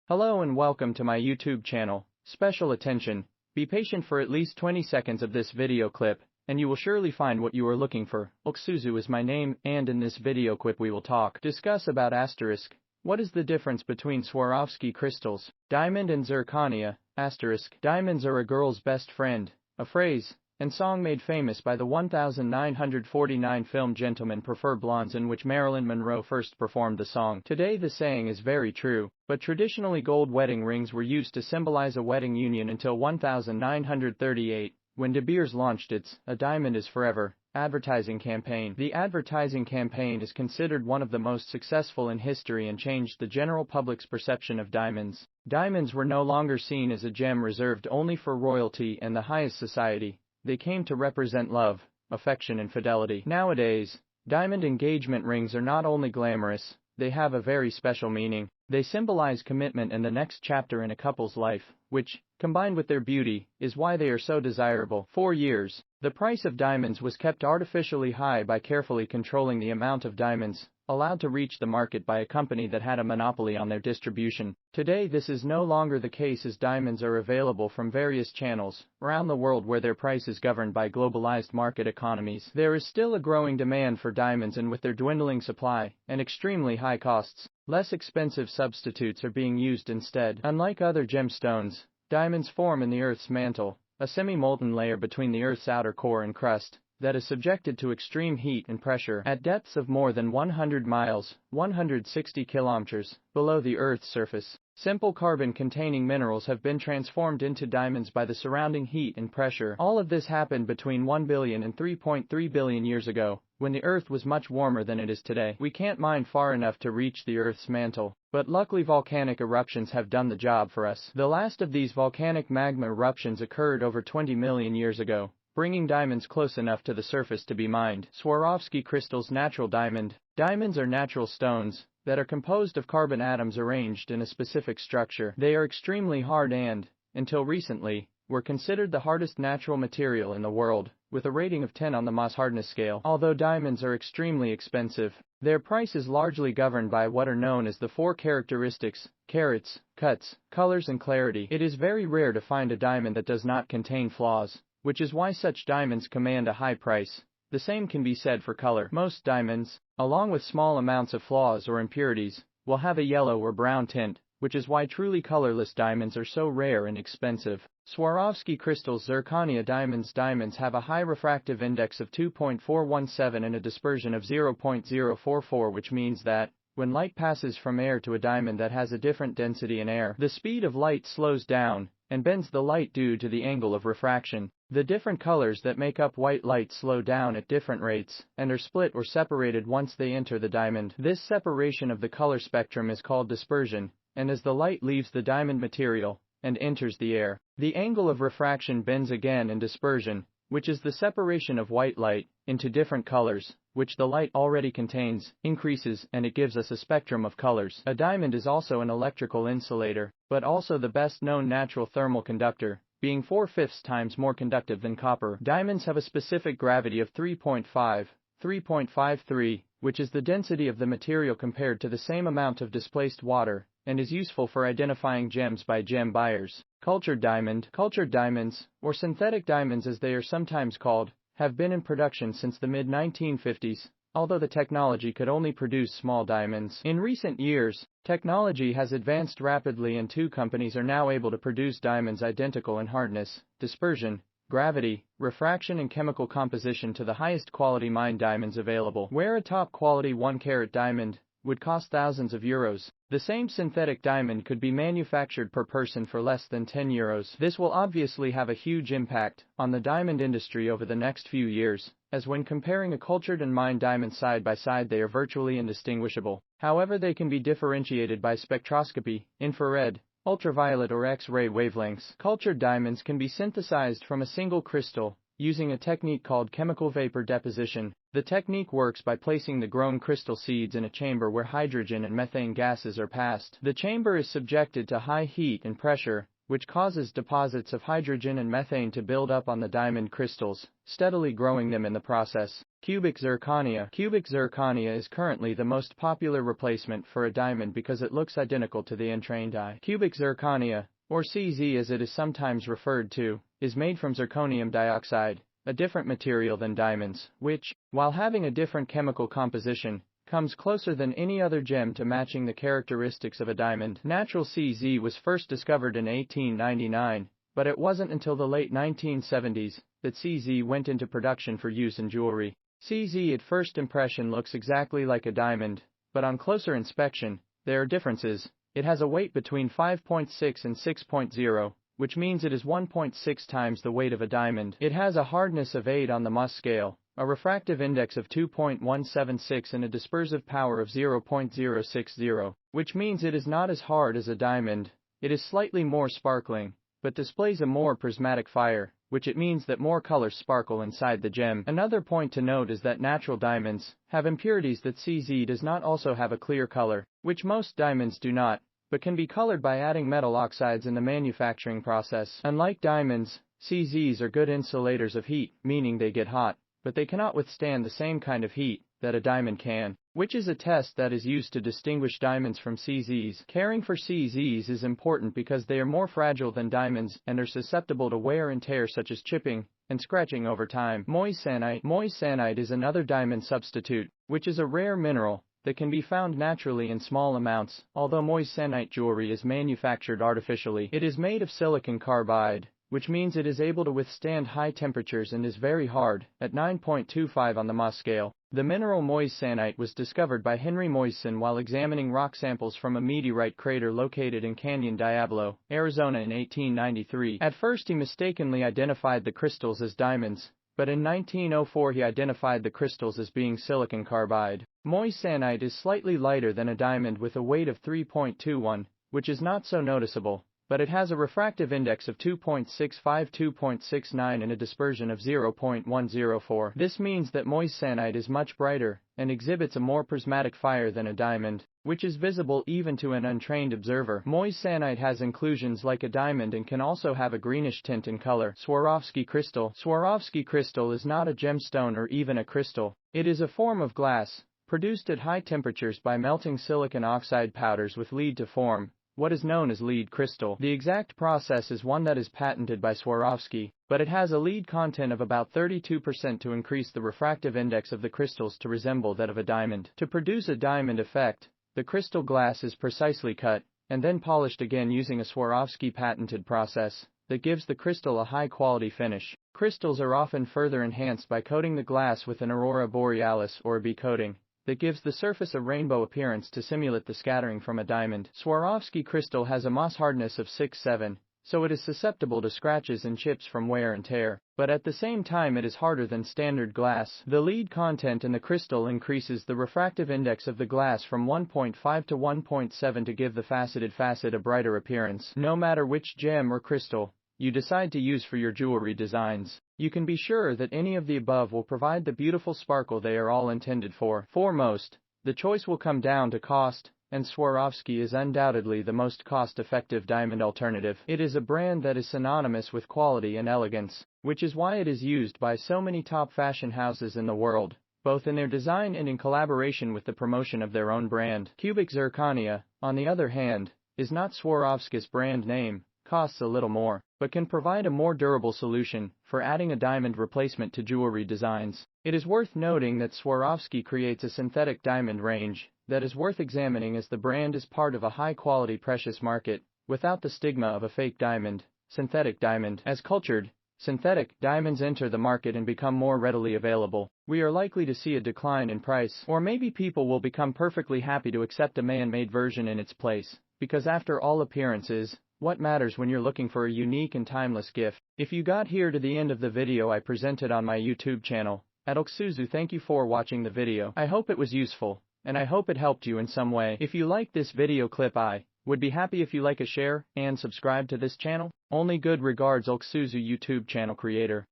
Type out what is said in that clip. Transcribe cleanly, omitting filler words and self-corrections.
Hello and welcome to my YouTube channel. Special attention, be patient for at least 20 seconds of this video clip, and you will surely find what you are looking for. Alexandru is my name, and in this video clip we will discuss about asterisk. What is the difference between Swarovski crystals, diamond and zirconia? Asterisk. Diamonds are a girl's best friend, a phrase and song made famous by the 1949 film Gentlemen Prefer Blondes, in which Marilyn Monroe first performed the song. Today the saying is very true, but traditionally gold wedding rings were used to symbolize a wedding union until 1938, when De Beers launched its "A Diamond is Forever" advertising campaign. The advertising campaign is considered one of the most successful in history and changed the general public's perception of diamonds. Diamonds were no longer seen as a gem reserved only for royalty and the highest society. They came to represent love, affection and fidelity. Nowadays, diamond engagement rings are not only glamorous, they have a very special meaning. They symbolize commitment and the next chapter in a couple's life, which, combined with their beauty, is why they are so desirable. For years, the price of diamonds was kept artificially high by carefully controlling the amount of diamonds allowed to reach the market by a company that had a monopoly on their distribution. Today this is no longer the case, as diamonds are available from various channels around the world where their price is governed by globalized market economies. There is still a growing demand for diamonds, and with their dwindling supply and extremely high costs, less expensive substitutes are being used instead. Unlike other gemstones, diamonds form in the Earth's mantle, a semi-molten layer between the Earth's outer core and crust, that is subjected to extreme heat and pressure at depths of more than 100 miles, 160 kilometers, below the Earth's surface. Simple carbon-containing minerals have been transformed into diamonds by the surrounding heat and pressure. All of this happened between 1 billion and 3.3 billion years ago, when the Earth was much warmer than it is today. We can't mine far enough to reach the Earth's mantle, but luckily volcanic eruptions have done the job for us. The last of these volcanic magma eruptions occurred over 20 million years ago, bringing diamonds close enough to the surface to be mined. Swarovski crystals. Natural diamond. Diamonds are natural stones that are composed of carbon atoms arranged in a specific structure. They are extremely hard and, until recently, were considered the hardest natural material in the world, with a rating of 10 on the Mohs hardness scale. Although diamonds are extremely expensive, their price is largely governed by what are known as the four characteristics: carats, cuts, colors and clarity. It is very rare to find a diamond that does not contain flaws, which is why such diamonds command a high price. The same can be said for color. Most diamonds, along with small amounts of flaws or impurities, will have a yellow or brown tint, which is why truly colorless diamonds are so rare and expensive. Swarovski crystals. Zirconia diamonds. Diamonds have a high refractive index of 2.417 and a dispersion of 0.044, which means that, when light passes from air to a diamond that has a different density in air, the speed of light slows down and bends the light due to the angle of refraction. The different colors that make up white light slow down at different rates and are split or separated once they enter the diamond. This separation of the color spectrum is called dispersion, and as the light leaves the diamond material and enters the air, the angle of refraction bends again, and dispersion, which is the separation of white light into different colors, which the light already contains, increases, and it gives us a spectrum of colors. A diamond is also an electrical insulator, but also the best known natural thermal conductor, being 4/5 times more conductive than copper. Diamonds have a specific gravity of 3.53, which is the density of the material compared to the same amount of displaced water, and is useful for identifying gems by gem buyers. Cultured diamond. Cultured diamonds, or synthetic diamonds as they are sometimes called, have been in production since the mid-1950s, although the technology could only produce small diamonds. In recent years, technology has advanced rapidly, and two companies are now able to produce diamonds identical in hardness, dispersion, gravity, refraction and chemical composition to the highest quality mined diamonds available. Where a top quality 1-carat diamond would cost thousands of euros, the same synthetic diamond could be manufactured per person for less than 10 euros. This will obviously have a huge impact on the diamond industry over the next few years, as when comparing a cultured and mined diamond side by side they are virtually indistinguishable. However, they can be differentiated by spectroscopy, infrared, ultraviolet or X-ray wavelengths. Cultured diamonds can be synthesized from a single crystal using a technique called chemical vapor deposition. The technique works by placing the grown crystal seeds in a chamber where hydrogen and methane gases are passed. The chamber is subjected to high heat and pressure, which causes deposits of hydrogen and methane to build up on the diamond crystals, steadily growing them in the process. Cubic zirconia. Cubic zirconia is currently the most popular replacement for a diamond because it looks identical to the untrained eye. Cubic zirconia, or CZ as it is sometimes referred to, is made from zirconium dioxide, a different material than diamonds, which, while having a different chemical composition, comes closer than any other gem to matching the characteristics of a diamond. Natural CZ was first discovered in 1899, but it wasn't until the late 1970s that CZ went into production for use in jewelry. CZ at first impression looks exactly like a diamond, but on closer inspection, there are differences. It has a weight between 5.6 and 6.0, which means it is 1.6 times the weight of a diamond. It has a hardness of 8 on the Mohs scale, a refractive index of 2.176 and a dispersive power of 0.060, which means it is not as hard as a diamond. It is slightly more sparkling, but displays a more prismatic fire, which it means that more colors sparkle inside the gem. Another point to note is that natural diamonds have impurities that CZ does not also have a clear color, which most diamonds do not, but can be colored by adding metal oxides in the manufacturing process. Unlike diamonds, CZs are good insulators of heat, meaning they get hot, but they cannot withstand the same kind of heat that a diamond can, which is a test that is used to distinguish diamonds from CZs. Caring for CZs is important because they are more fragile than diamonds and are susceptible to wear and tear such as chipping and scratching over time. Moissanite. Moissanite is another diamond substitute, which is a rare mineral that can be found naturally in small amounts. Although moissanite jewelry is manufactured artificially, it is made of silicon carbide, which means it is able to withstand high temperatures and is very hard, at 9.25 on the Mohs scale. The mineral moissanite was discovered by Henry Moissan while examining rock samples from a meteorite crater located in Canyon Diablo, Arizona in 1893. At first he mistakenly identified the crystals as diamonds, but in 1904 he identified the crystals as being silicon carbide. Moissanite is slightly lighter than a diamond with a weight of 3.21, which is not so noticeable, but it has a refractive index of 2.65-2.69 and a dispersion of 0.104. This means that moissanite is much brighter and exhibits a more prismatic fire than a diamond, which is visible even to an untrained observer. Moissanite has inclusions like a diamond and can also have a greenish tint in color. Swarovski crystal. Swarovski crystal is not a gemstone or even a crystal. It is a form of glass, produced at high temperatures by melting silicon oxide powders with lead to form what is known as lead crystal. The exact process is one that is patented by Swarovski, but it has a lead content of about 32% to increase the refractive index of the crystals to resemble that of a diamond. To produce a diamond effect, the crystal glass is precisely cut, and then polished again using a Swarovski patented process that gives the crystal a high-quality finish. Crystals are often further enhanced by coating the glass with an aurora borealis or a B coating that gives the surface a rainbow appearance to simulate the scattering from a diamond. Swarovski crystal has a Mohs hardness of 6.7, so it is susceptible to scratches and chips from wear and tear, but at the same time it is harder than standard glass. The lead content in the crystal increases the refractive index of the glass from 1.5 to 1.7 to give the faceted facet a brighter appearance. No matter which gem or crystal you decide to use for your jewelry designs, you can be sure that any of the above will provide the beautiful sparkle they are all intended for. Foremost, the choice will come down to cost, and Swarovski is undoubtedly the most cost-effective diamond alternative. It is a brand that is synonymous with quality and elegance, which is why it is used by so many top fashion houses in the world, both in their design and in collaboration with the promotion of their own brand. Cubic zirconia, on the other hand, is not Swarovski's brand name, costs a little more, but can provide a more durable solution for adding a diamond replacement to jewelry designs. It is worth noting that Swarovski creates a synthetic diamond range that is worth examining, as the brand is part of a high-quality precious market, without the stigma of a fake diamond, synthetic diamond. As cultured, synthetic diamonds enter the market and become more readily available, we are likely to see a decline in price, or maybe people will become perfectly happy to accept a man-made version in its place, because after all appearances, what matters when you're looking for a unique and timeless gift? If you got here to the end of the video I presented on my YouTube channel, at Alexandru, thank you for watching the video. I hope it was useful, and I hope it helped you in some way. If you liked this video clip, I would be happy if you like a share and subscribe to this channel. Only good regards, Alexandru YouTube channel creator.